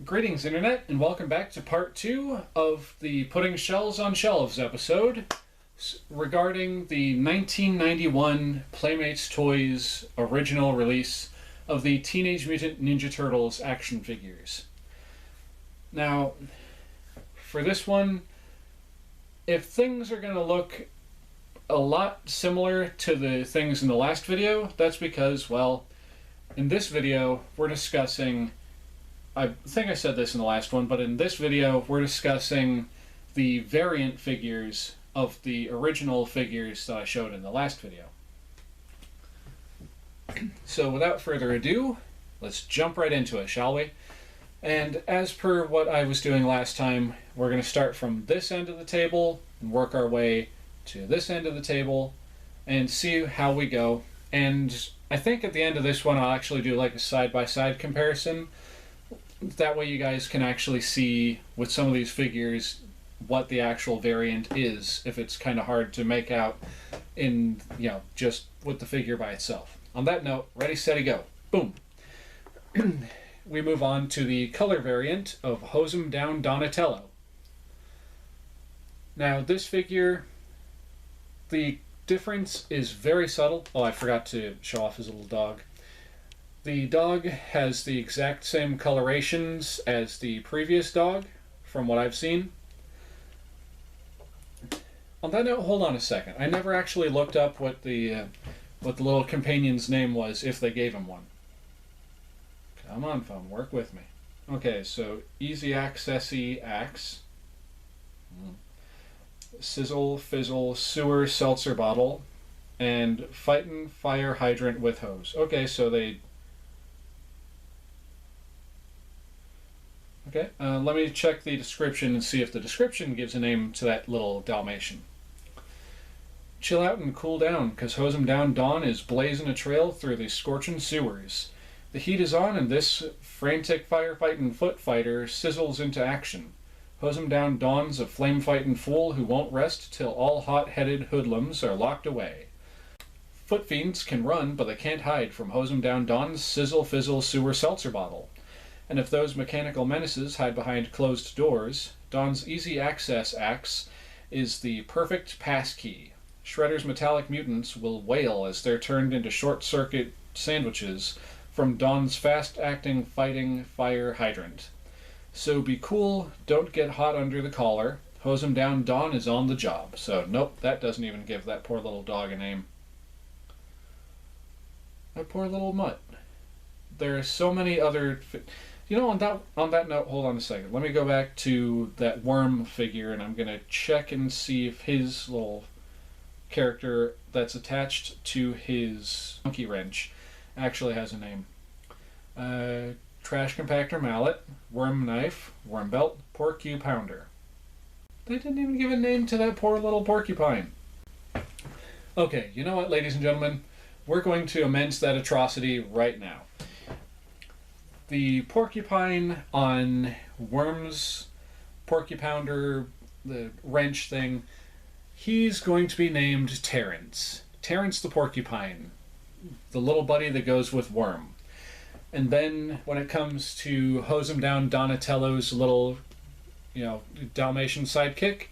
Greetings, Internet, and welcome back to part 2 of the Putting Shells on Shelves episode regarding the 1991 Playmates Toys original release of the Teenage Mutant Ninja Turtles action figures. Now, for this one, if things are going to look a lot similar to the things in the last video, that's because, well, in this video we're discussing, I think I said this in the last one, but in this video we're discussing the variant figures of the original figures that I showed in the last video. So without further ado, let's jump right into it, shall we? And as per what I was doing last time, we're going to start from this end of the table and work our way to this end of the table and see how we go. And I think at the end of this one I'll actually do like a side-by-side comparison. That way you guys can actually see with some of these figures what the actual variant is, if it's kind of hard to make out in, just with the figure by itself. On that note, ready, steady, go. Boom. We move on to the color variant of Hose 'Em Down Donatello. Now this figure, the difference is very subtle. Oh, I forgot to show off his little dog. The dog has the exact same colorations as the previous dog, from what I've seen. On that note, hold on a second. I never actually looked up what the little companion's name was, if they gave him one. Come on, phone, work with me. Okay, so Easy Accessy Axe. Sizzle, Fizzle, Sewer, Seltzer Bottle, and Fightin' Fire Hydrant with Hose. Okay, so they... Okay, let me check the description and see if the description gives a name to that little Dalmatian. Chill out and cool down, 'cause Hose 'Em Down Dawn is blazing a trail through the scorching sewers. The heat is on, and this frantic firefighting foot fighter sizzles into action. Hose 'Em Down Dawn's a flame-fighting fool who won't rest till all hot-headed hoodlums are locked away. Foot fiends can run, but they can't hide from Hose 'Em Down Dawn's sizzle-fizzle sewer seltzer bottle. And if those mechanical menaces hide behind closed doors, Dawn's easy access axe is the perfect pass key. Shredder's metallic mutants will wail as they're turned into short-circuit sandwiches from Dawn's fast-acting fighting fire hydrant. So be cool, don't get hot under the collar. Hose 'Em Down Dawn is on the job. So nope, that doesn't even give that poor little dog a name. That poor little mutt. There are so many other... on that note, hold on a second. Let me go back to that worm figure, and I'm going to check and see if his little character that's attached to his monkey wrench actually has a name. Trash compactor mallet, worm knife, worm belt, porcu pounder. They didn't even give a name to that poor little porcupine. Okay, you know what, ladies and gentlemen? We're going to amend that atrocity right now. The porcupine on Worm's porcupounder, the wrench thing, he's going to be named Terrence. Terrence the porcupine. The little buddy that goes with Worm. And then when it comes to Hose 'Em Down Donatello's little, Dalmatian sidekick,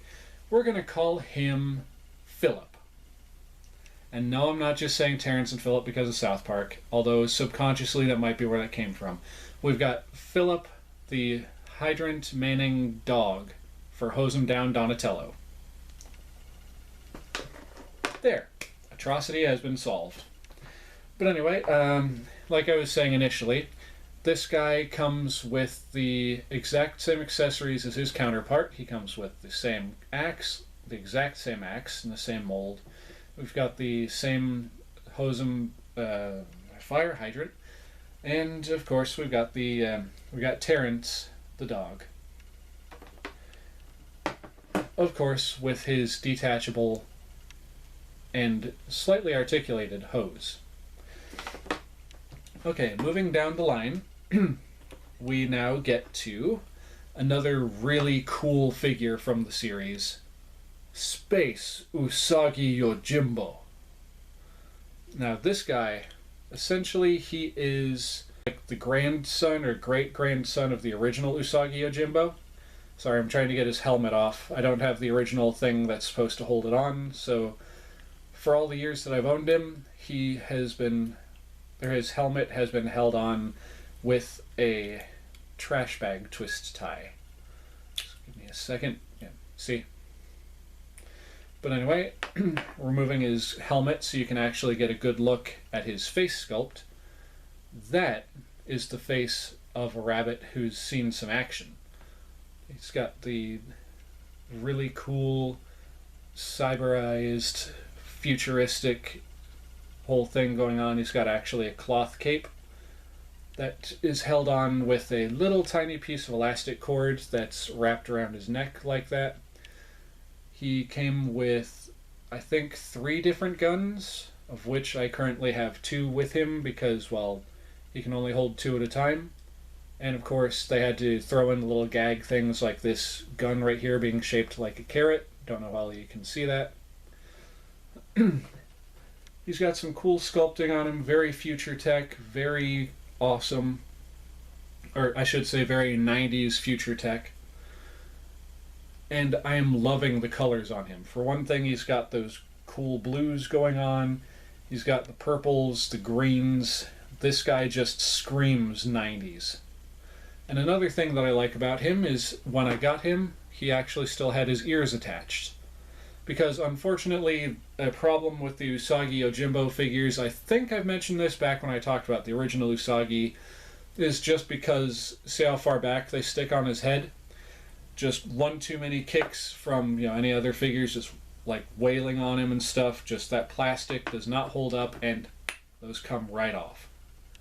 we're going to call him Philip. And no, I'm not just saying Terrence and Philip because of South Park, although subconsciously that might be where that came from. We've got Philip, the hydrant manning dog, for Hose 'Em Down Donatello. There. Atrocity has been solved. But anyway, like I was saying initially, this guy comes with the exact same accessories as his counterpart. He comes with the same axe, the exact same axe in the same mold. We've got the same Hose 'Em fire hydrant, and of course we got Terrence the dog. Of course, with his detachable and slightly articulated hose. Okay, moving down the line, we now get to another really cool figure from the series, Space Usagi Yojimbo. Now this guy, essentially he is like the grandson or great-grandson of the original Usagi Yojimbo. Sorry, I'm trying to get his helmet off. I don't have the original thing that's supposed to hold it on, so for all the years that I've owned him, his helmet has been held on with a trash bag twist tie. Just give me a second. Yeah, see? But anyway, removing his helmet so you can actually get a good look at his face sculpt. That is the face of a rabbit who's seen some action. He's got the really cool, cyberized, futuristic whole thing going on. He's got actually a cloth cape that is held on with a little tiny piece of elastic cord that's wrapped around his neck like that. He came with, I think, 3 different guns, of which I currently have 2 with him because, well, he can only hold 2 at a time. And of course, they had to throw in little gag things like this gun right here being shaped like a carrot. Don't know how you can see that. He's got some cool sculpting on him, very future tech, very awesome. Or I should say very 90s future tech. And I am loving the colors on him. For one thing, he's got those cool blues going on. He's got the purples, the greens. This guy just screams 90s. And another thing that I like about him is when I got him, he actually still had his ears attached. Because unfortunately, a problem with the Usagi Yojimbo figures, I think I've mentioned this back when I talked about the original Usagi, is just because, see how far back they stick on his head? Just one too many kicks from any other figures, just like wailing on him and stuff. Just that plastic does not hold up, and those come right off.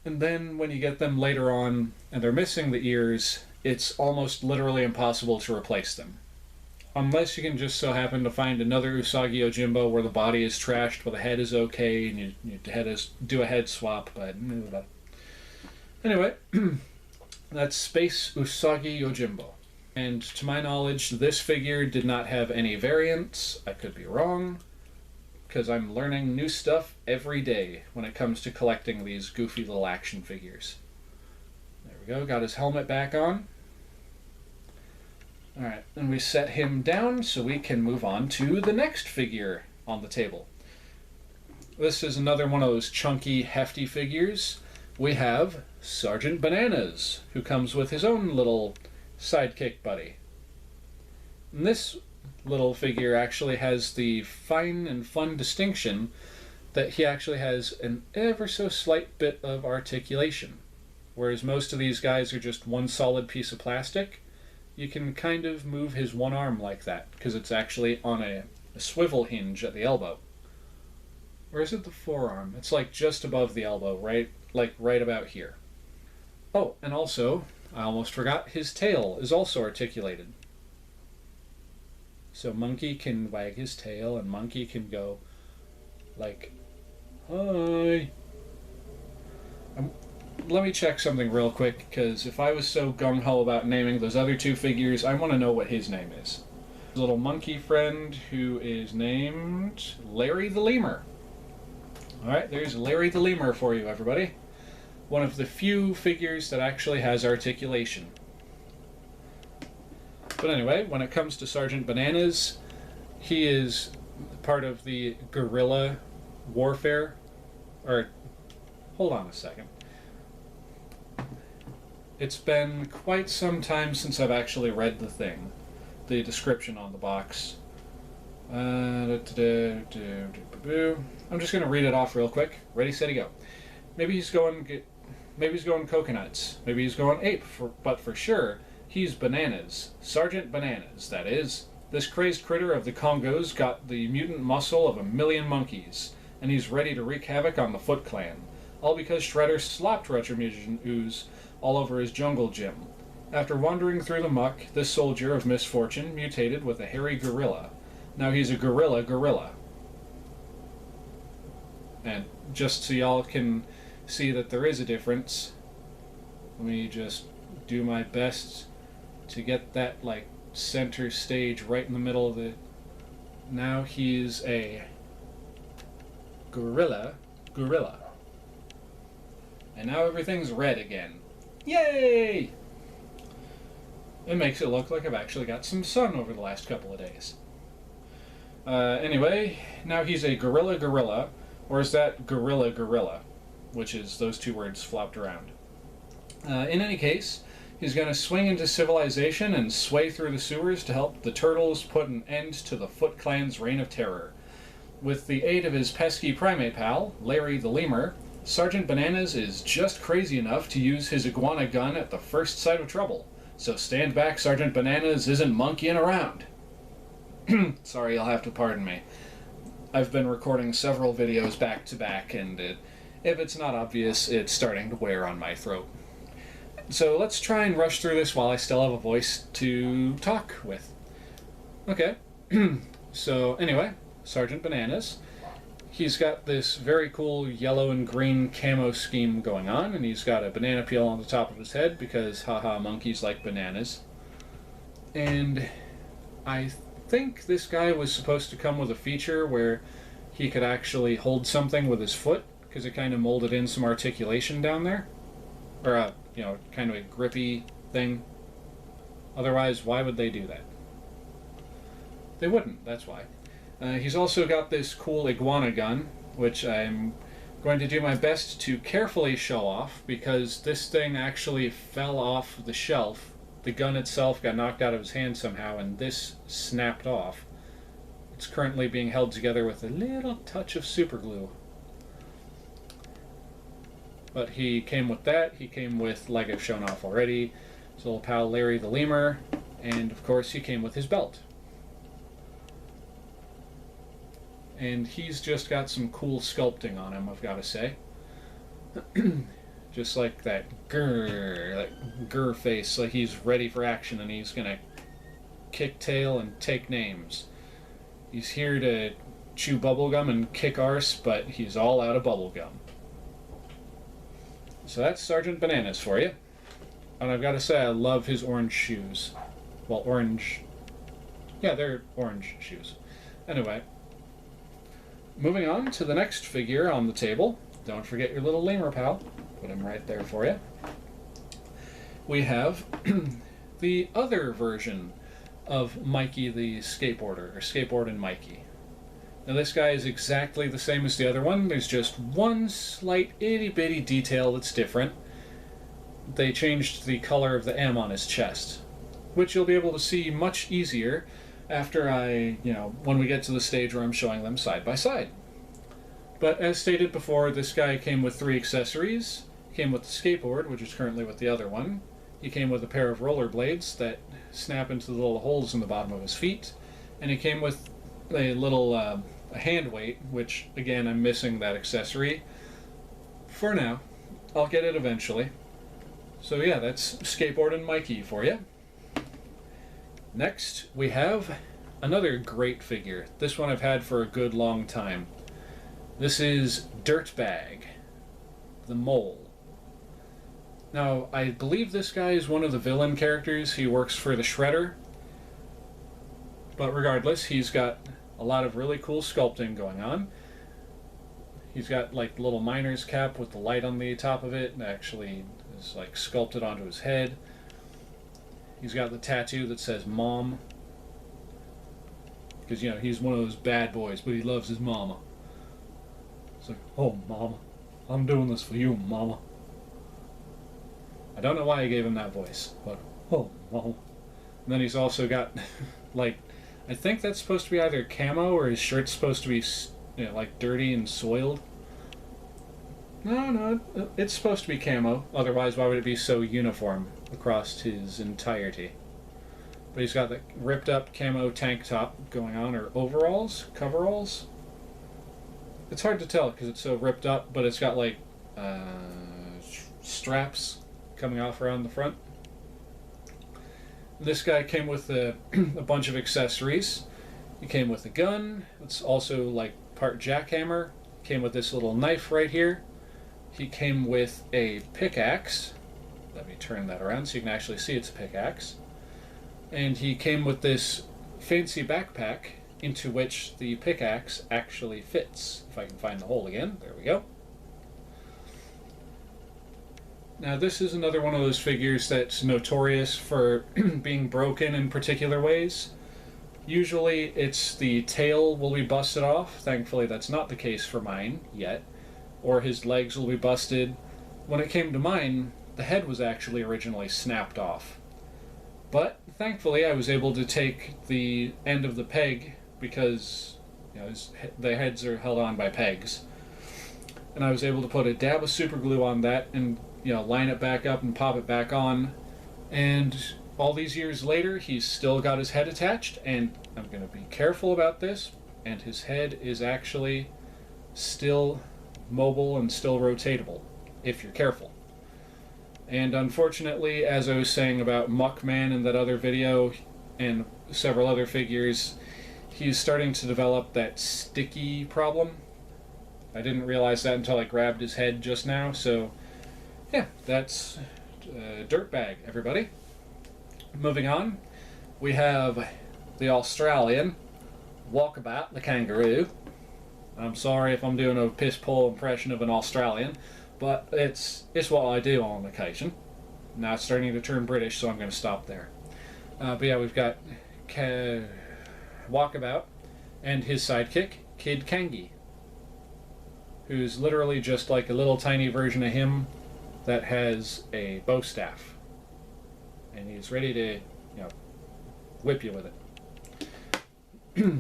And then when you get them later on, and they're missing the ears, it's almost literally impossible to replace them. Unless you can just so happen to find another Usagi Yojimbo where the body is trashed but the head is okay, and you do a head swap, but anyway, that's Space Usagi Yojimbo. And to my knowledge, this figure did not have any variants. I could be wrong, because I'm learning new stuff every day when it comes to collecting these goofy little action figures. There we go, got his helmet back on. Alright, and we set him down so we can move on to the next figure on the table. This is another one of those chunky, hefty figures. We have Sergeant Bananas, who comes with his own little sidekick buddy. And this little figure actually has the fine and fun distinction that he actually has an ever so slight bit of articulation. Whereas most of these guys are just one solid piece of plastic, you can kind of move his one arm like that, because it's actually on a swivel hinge at the elbow. Or is it the forearm? It's like just above the elbow, right? Like right about here. Oh, and also, I almost forgot, his tail is also articulated. So Monkey can wag his tail, and Monkey can go like, hi. Let me check something real quick, because if I was so gung-ho about naming those other 2 figures, I want to know what his name is. His little monkey friend, who is named Larry the Lemur. Alright, there's Larry the Lemur for you, everybody. One of the few figures that actually has articulation. But anyway, when it comes to Sergeant Bananas, he is part of the guerrilla warfare. Or, hold on a second. It's been quite some time since I've actually read the description on the box. I'm just going to read it off real quick. Ready, steady, go. Maybe he's going coconuts. Maybe he's going ape, but for sure, he's Bananas. Sergeant Bananas, that is. This crazed critter of the Congos got the mutant muscle of 1,000,000 monkeys, and he's ready to wreak havoc on the Foot Clan. All because Shredder slopped Retribution Ooze all over his jungle gym. After wandering through the muck, this soldier of misfortune mutated with a hairy gorilla. Now he's a gorilla. And just so y'all can see that there is a difference, let me just do my best to get that like center stage right in the middle of the... Now he's a gorilla. And now everything's red again. Yay! It makes it look like I've actually got some sun over the last couple of days. Anyway, now he's a gorilla, or is that gorilla, which is those two words flopped around. In any case, he's going to swing into civilization and sway through the sewers to help the turtles put an end to the Foot Clan's reign of terror. With the aid of his pesky primate pal, Larry the Lemur, Sergeant Bananas is just crazy enough to use his iguana gun at the first sight of trouble. So stand back, Sergeant Bananas isn't monkeying around. Sorry, you'll have to pardon me. I've been recording several videos back to back, and if it's not obvious, it's starting to wear on my throat. So let's try and rush through this while I still have a voice to talk with. Okay, so anyway, Sergeant Bananas. He's got this very cool yellow and green camo scheme going on, and he's got a banana peel on the top of his head because, haha, monkeys like bananas. And I think this guy was supposed to come with a feature where he could actually hold something with his foot, because it kind of molded in some articulation down there. Or, kind of a grippy thing. Otherwise, why would they do that? They wouldn't, that's why. He's also got this cool iguana gun, which I'm going to do my best to carefully show off, because this thing actually fell off the shelf. The gun itself got knocked out of his hand somehow, and this snapped off. It's currently being held together with a little touch of super glue. But he came with that. He came with, like I've shown off already, his little pal Larry the Lemur, and of course he came with his belt. And he's just got some cool sculpting on him, I've got to say. Just like that grr face, like he's ready for action and he's gonna kick tail and take names. He's here to chew bubblegum and kick arse, but he's all out of bubblegum. So that's Sergeant Bananas for you. And I've got to say, I love his orange shoes. Well, orange... Yeah, they're orange shoes. Anyway. Moving on to the next figure on the table. Don't forget your little lemur pal. Put him right there for you. We have the other version of Mikey the skateboarder, or Skateboardin' Mikey. Now this guy is exactly the same as the other one. There's just one slight itty-bitty detail that's different. They changed the color of the M on his chest, which you'll be able to see much easier after when we get to the stage where I'm showing them side by side. But as stated before, this guy came with 3 accessories. He came with the skateboard, which is currently with the other one. He came with a pair of rollerblades that snap into the little holes in the bottom of his feet. And he came with a little a hand weight, which, again, I'm missing that accessory. For now. I'll get it eventually. So yeah, that's Skateboardin' Mikey for you. Next, we have another great figure. This one I've had for a good long time. This is Dirtbag, the mole. Now, I believe this guy is one of the villain characters. He works for the Shredder. But regardless, he's got a lot of really cool sculpting going on. He's got like the little miner's cap with the light on the top of it, and actually is like sculpted onto his head. He's got the tattoo that says Mom. Because, he's one of those bad boys, but he loves his mama. It's like, oh, Mama, I'm doing this for you, Mama. I don't know why I gave him that voice, but, oh, Mama. And then he's also got, I think that's supposed to be either camo or his shirt's supposed to be, dirty and soiled. No, it's supposed to be camo. Otherwise, why would it be so uniform across his entirety? But he's got the ripped up camo tank top going on, or overalls? Coveralls? It's hard to tell because it's so ripped up, but it's got straps coming off around the front. This guy came with a bunch of accessories. He came with a gun. It's also part jackhammer. Came with this little knife right here. He came with a pickaxe. Let me turn that around so you can actually see it's a pickaxe. And he came with this fancy backpack into which the pickaxe actually fits. If I can find the hole again. There we go. Now this is another one of those figures that's notorious for being broken in particular ways. Usually it's the tail will be busted off. Thankfully that's not the case for mine yet. Or his legs will be busted. When it came to mine, the head was actually originally snapped off. But thankfully I was able to take the end of the peg because the heads are held on by pegs. And I was able to put a dab of super glue on that and line it back up and pop it back on. And all these years later, he's still got his head attached, and I'm going to be careful about this, and his head is actually still mobile and still rotatable, if you're careful. And unfortunately, as I was saying about Muckman in that other video, and several other figures, he's starting to develop that sticky problem. I didn't realize that until I grabbed his head just now, so yeah, that's Dirtbag, everybody. Moving on, we have the Australian Walkabout the kangaroo. I'm sorry if I'm doing a piss-poor impression of an Australian, but it's what I do on occasion. Now it's starting to turn British, so I'm going to stop there. But yeah, we've got Walkabout and his sidekick, Kid Kangi, who's literally just like a little tiny version of him that has a bow staff. And he's ready to, whip you with it.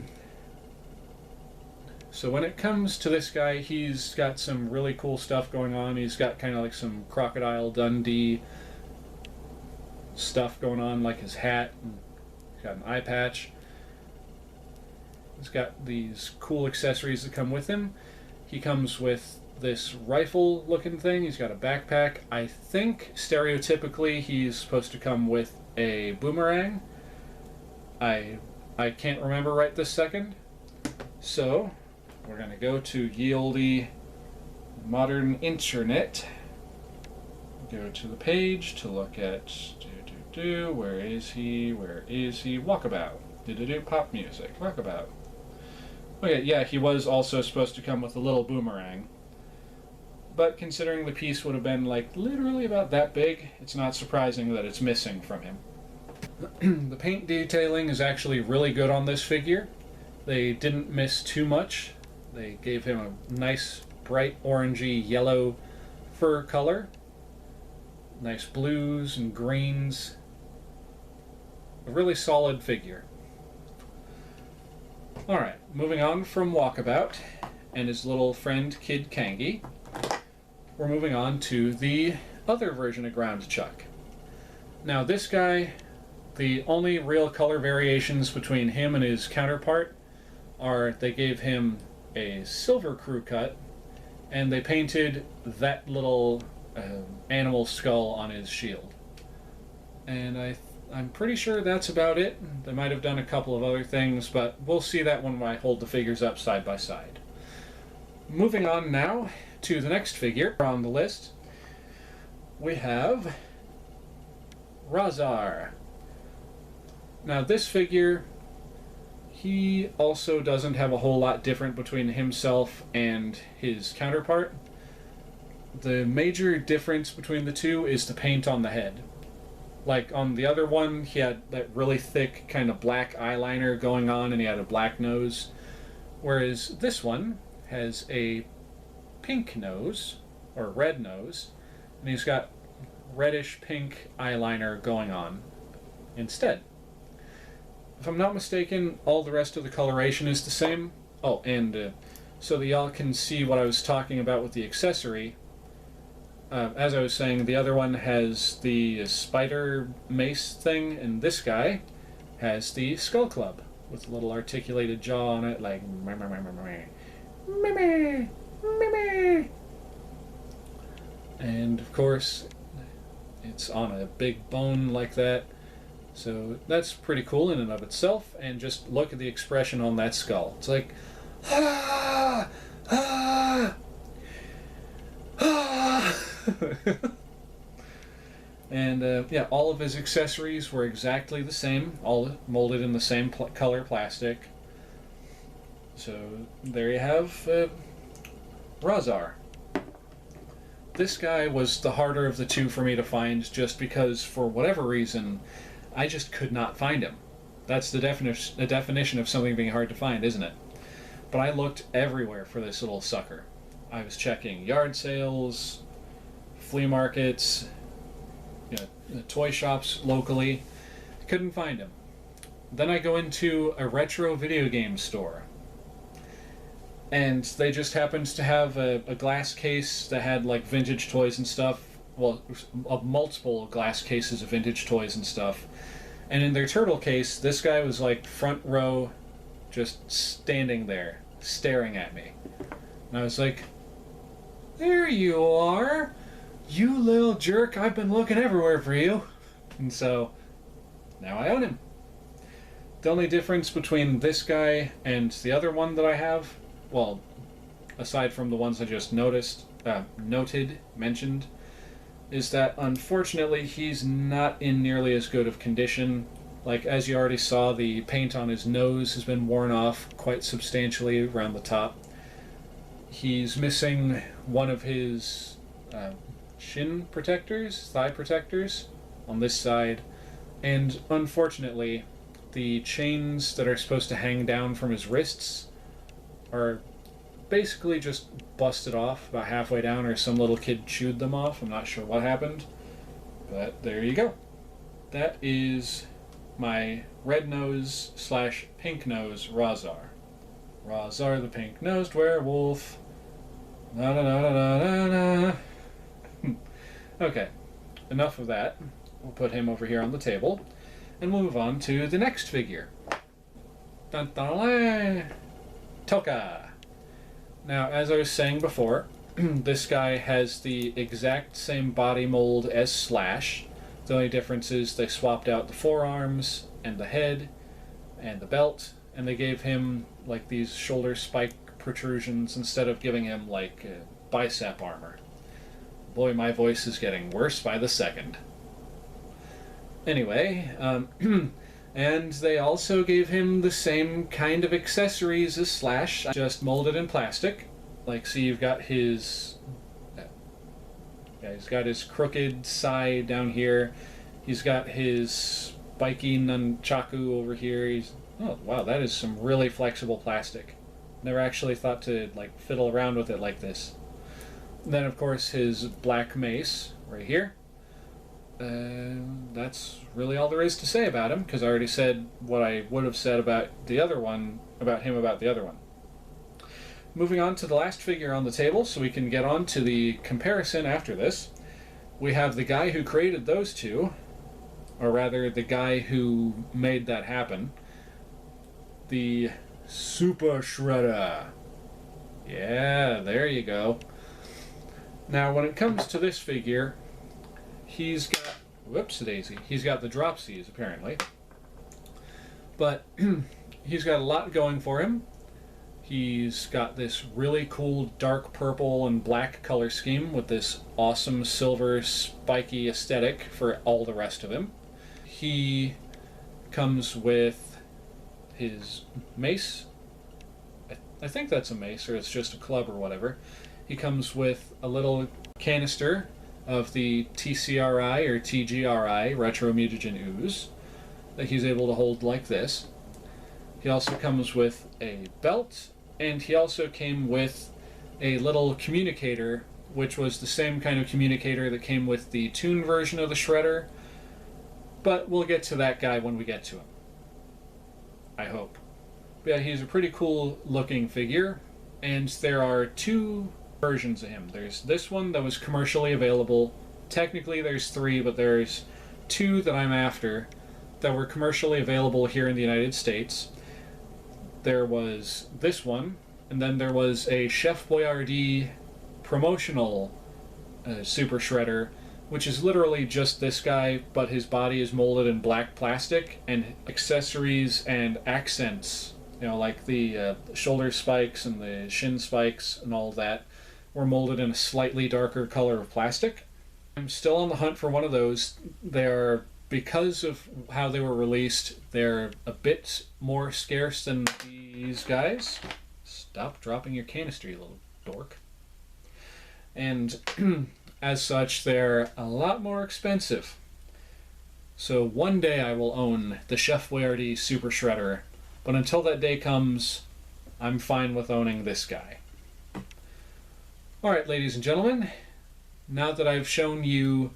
So when it comes to this guy, he's got some really cool stuff going on. He's got kind of like some Crocodile Dundee stuff going on, like his hat. And he's got an eye patch. He's got these cool accessories that come with him. He comes with this rifle looking thing. He's got a backpack. I think stereotypically he's supposed to come with a boomerang. I can't remember right this second. So we're going to go to ye olde modern internet. Go to the page to look at where is he? Walkabout. Pop music. Walkabout. Okay, yeah, he was also supposed to come with a little boomerang. But considering the piece would have been like literally about that big, it's not surprising that it's missing from him. The paint detailing is actually really good on this figure. They didn't miss too much. They gave him a nice bright orangey yellow fur color. Nice blues and greens. A really solid figure. Alright, moving on from Walkabout and his little friend Kid Kangi, we're moving on to the other version of Ground Chuck. Now this guy, the only real color variations between him and his counterpart are they gave him a silver crew cut and they painted that little animal skull on his shield. And I'm pretty sure that's about it. They might have done a couple of other things, but we'll see that when I hold the figures up side by side. Moving on now to the next figure on the list, we have Razar. Now this figure, he also doesn't have a whole lot different between himself and his counterpart. The major difference between the two is the paint on the head. Like on the other one, he had that really thick kind of black eyeliner going on and he had a black nose. Whereas this one has a pink nose, or red nose, and he's got reddish pink eyeliner going on instead. If I'm not mistaken, all the rest of the coloration is the same. Oh, and so that y'all can see what I was talking about with the accessory, as I was saying, the other one has the spider mace thing, and this guy has the skull club with a little articulated jaw on it, like meh, meh, meh, meh, meh. Meh, meh, meh. And of course, it's on a big bone like that. So that's pretty cool in and of itself, and just look at the expression on that skull. It's like, ah, ah, ah. And yeah, all of his accessories were exactly the same, all molded in the same color plastic. So there you have Razar. This guy was the harder of the two for me to find just because, for whatever reason, I just could not find him. That's the definition of something being hard to find, isn't it? But I looked everywhere for this little sucker. I was checking yard sales, flea markets, toy shops locally. Couldn't find him. Then I go into a retro video game store. And they just happened to have a glass case that had like vintage toys and stuff. Well, multiple glass cases of vintage toys and stuff. And in their turtle case, this guy was like front row, just standing there, staring at me. And I was like, "There you are! You little jerk, I've been looking everywhere for you." And so, now I own him. The only difference between this guy and the other one that I have, well, aside from the ones I just mentioned, is that unfortunately he's not in nearly as good of condition. Like, as you already saw, the paint on his nose has been worn off quite substantially around the top. He's missing one of his shin protectors, thigh protectors, on this side, and unfortunately, the chains that are supposed to hang down from his wrists are basically just busted off about halfway down, or some little kid chewed them off. I'm not sure what happened, but there you go. That is my red nose / pink nose Razar. Razar the pink nosed werewolf. Na na na na na na. Okay, enough of that. We'll put him over here on the table and we'll move on to the next figure. Dun, dun, dun. Toka. Now, as I was saying before, this guy has the exact same body mold as Slash. The only difference is they swapped out the forearms and the head and the belt, and they gave him like these shoulder spike protrusions instead of giving him like bicep armor. Boy, my voice is getting worse by the second. Anyway, and they also gave him the same kind of accessories as Slash, just molded in plastic. Like, see, you've got his... he's got his crooked side down here. He's got his spiky nunchaku over here. Oh, wow, that is some really flexible plastic. Never actually thought to, like, fiddle around with it like this. And then, of course, his black mace right here. That's really all there is to say about him, because I already said what I would have said about the other one, about the other one. Moving on to the last figure on the table, so we can get on to the comparison after this. We have the guy who created those two, or rather, the guy who made that happen. The Super Shredder. Yeah, there you go. Now, when it comes to this figure, he's got, whoops-a-daisy, he's got the dropsies, apparently. But he's got a lot going for him. He's got this really cool dark purple and black color scheme with this awesome silver spiky aesthetic for all the rest of him. He comes with his mace. I think that's a mace, or it's just a club or whatever. He comes with a little canister of the TCRI or TGRI Retro Mutagen Ooze that he's able to hold like this. He also comes with a belt, and he also came with a little communicator, which was the same kind of communicator that came with the Toon version of the Shredder, but we'll get to that guy when we get to him. I hope. But yeah, he's a pretty cool looking figure, and there are two versions of him. There's this one that was commercially available. Technically there's three, but there's two that I'm after that were commercially available here in the United States. There was this one, and then there was a Chef Boyardee promotional Super Shredder, which is literally just this guy, but his body is molded in black plastic, and accessories and accents, like the shoulder spikes and the shin spikes and all that, were molded in a slightly darker color of plastic. I'm still on the hunt for one of those. They're, because of how they were released, they're a bit more scarce than these guys. Stop dropping your canister, you little dork. And as such, they're a lot more expensive. So one day I will own the Chef Boyardee Super Shredder, but until that day comes, I'm fine with owning this guy. Alright, ladies and gentlemen, now that I've shown you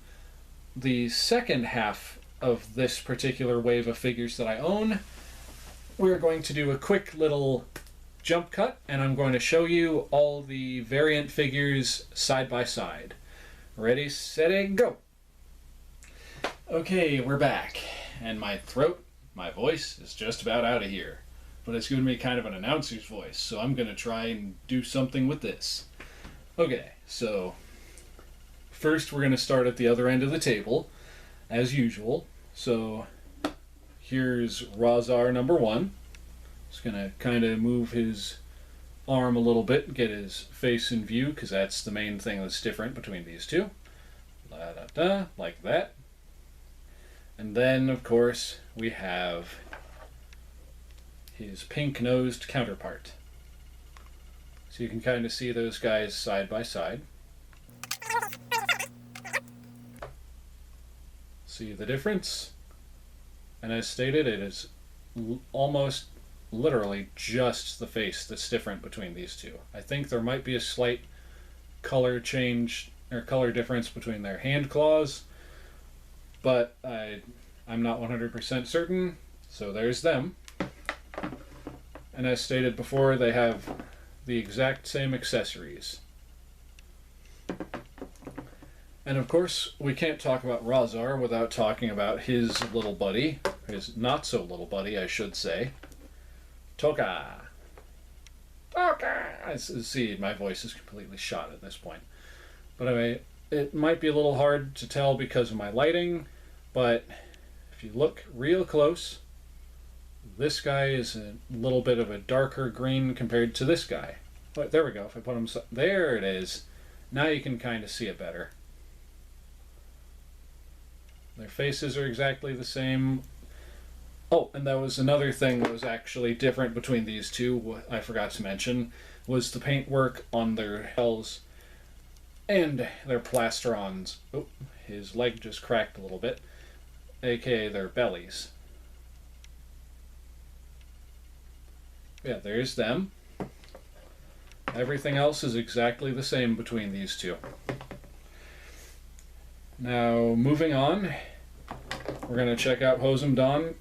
the second half of this particular wave of figures that I own, we're going to do a quick little jump cut, and I'm going to show you all the variant figures side by side. Ready, set, go! Okay, we're back, and my throat, my voice is just about out of here, but it's going to be kind of an announcer's voice, so I'm going to try and do something with this. Okay, so first we're going to start at the other end of the table, as usual. So here's Razar number 1. Just going to kind of move his arm a little bit and get his face in view, because that's the main thing that's different between these two. La-da-da, like that. And then, of course, we have his pink-nosed counterpart. So you can kind of see those guys side by side. See the difference? And as stated, it is almost literally just the face that's different between these two. I think there might be a slight color change or color difference between their hand claws, but I'm not 100% certain, so there's them. And as stated before, they have the exact same accessories. And of course, we can't talk about Razar without talking about his little buddy, his not-so-little buddy, I should say, Toka. Toka! See, my voice is completely shot at this point. But anyway, it might be a little hard to tell because of my lighting, but if you look real close, this guy is a little bit of a darker green compared to this guy. But there we go. If I put him... there it is. Now you can kind of see it better. Their faces are exactly the same. Oh, and that was another thing that was actually different between these two, I forgot to mention, was the paintwork on their shells and their plastrons. Oh, his leg just cracked a little bit, aka their bellies. Yeah, there's them. Everything else is exactly the same between these two. Now, moving on, we're going to check out Hose 'em Down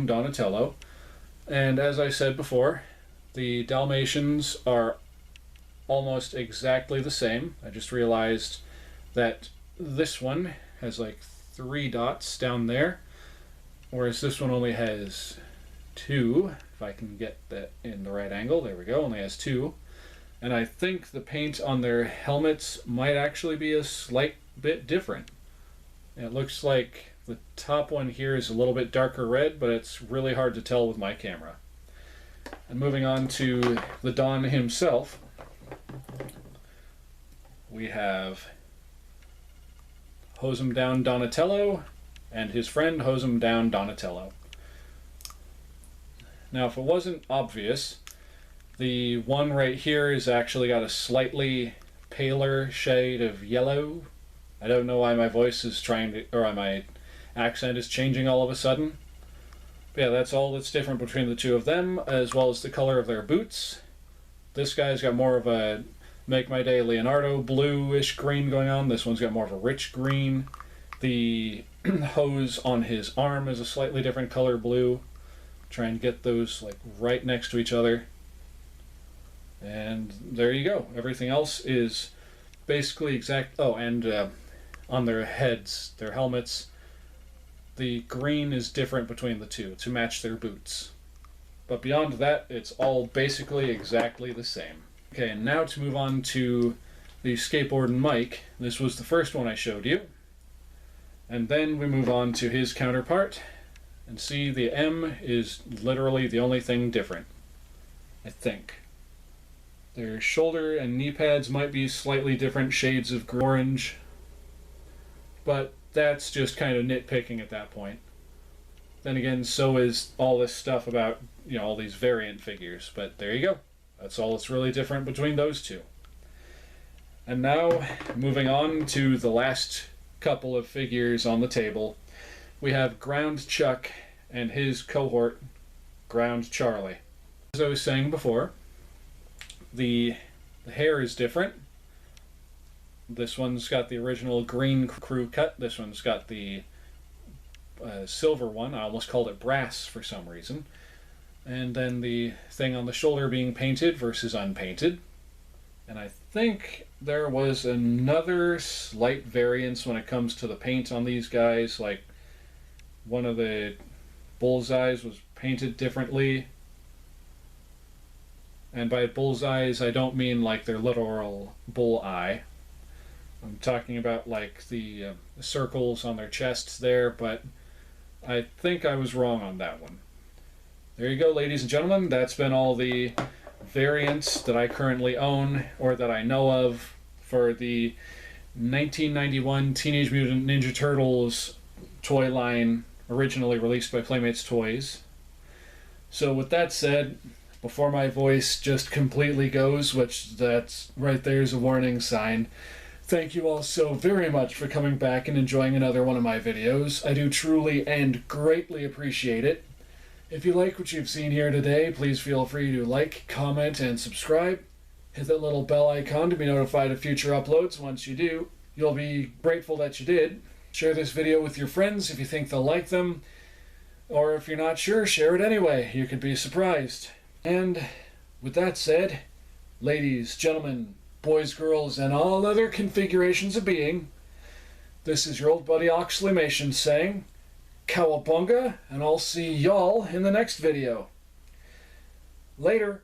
Donatello. And as I said before, the Dalmatians are almost exactly the same. I just realized that this one has like 3 dots down there, whereas this one only has 2. If I can get that in the right angle, there we go, only has 2. And I think the paint on their helmets might actually be a slight bit different. It looks like the top one here is a little bit darker red, but it's really hard to tell with my camera. And moving on to the Don himself, we have Hose 'em Down Donatello and his friend Hose 'em Down Donatello. Now, if it wasn't obvious, the one right here is actually got a slightly paler shade of yellow. I don't know why my voice is my accent is changing all of a sudden. But yeah, that's all that's different between the two of them, as well as the color of their boots. This guy's got more of a Make My Day Leonardo bluish green going on. This one's got more of a rich green. The hose on his arm is a slightly different color blue. Try and get those like right next to each other. And there you go. Everything else is basically exact. Oh, and on their heads, their helmets, the green is different between the two to match their boots. But beyond that, it's all basically exactly the same. Okay, and now to move on to the skateboard and Mike. This was the first one I showed you. And then we move on to his counterpart. And see, the M is literally the only thing different, I think. Their shoulder and knee pads might be slightly different shades of orange, but that's just kind of nitpicking at that point. Then again, so is all this stuff about, all these variant figures, but there you go. That's all that's really different between those two. And now, moving on to the last couple of figures on the table, we have Ground Chuck and his cohort, Ground Charlie. As I was saying before, the hair is different. This one's got the original green crew cut. This one's got the silver one. I almost called it brass for some reason. And then the thing on the shoulder being painted versus unpainted. And I think there was another slight variance when it comes to the paint on these guys. Like, one of the bullseyes was painted differently. And by bullseyes, I don't mean like their literal bull eye. I'm talking about like the circles on their chests there, but I think I was wrong on that one. There you go, ladies and gentlemen. That's been all the variants that I currently own, or that I know of, for the 1991 Teenage Mutant Ninja Turtles toy line, originally released by Playmates Toys. So with that said, before my voice just completely goes, which that's right there's a warning sign, thank you all so very much for coming back and enjoying another one of my videos. I do truly and greatly appreciate it. If you like what you've seen here today, please feel free to like, comment, and subscribe. Hit that little bell icon to be notified of future uploads. Once you do, you'll be grateful that you did. Share this video with your friends if you think they'll like them. Or if you're not sure, share it anyway. You could be surprised. And with that said, ladies, gentlemen, boys, girls, and all other configurations of being, this is your old buddy Oxleymations saying, Cowabunga, and I'll see y'all in the next video. Later.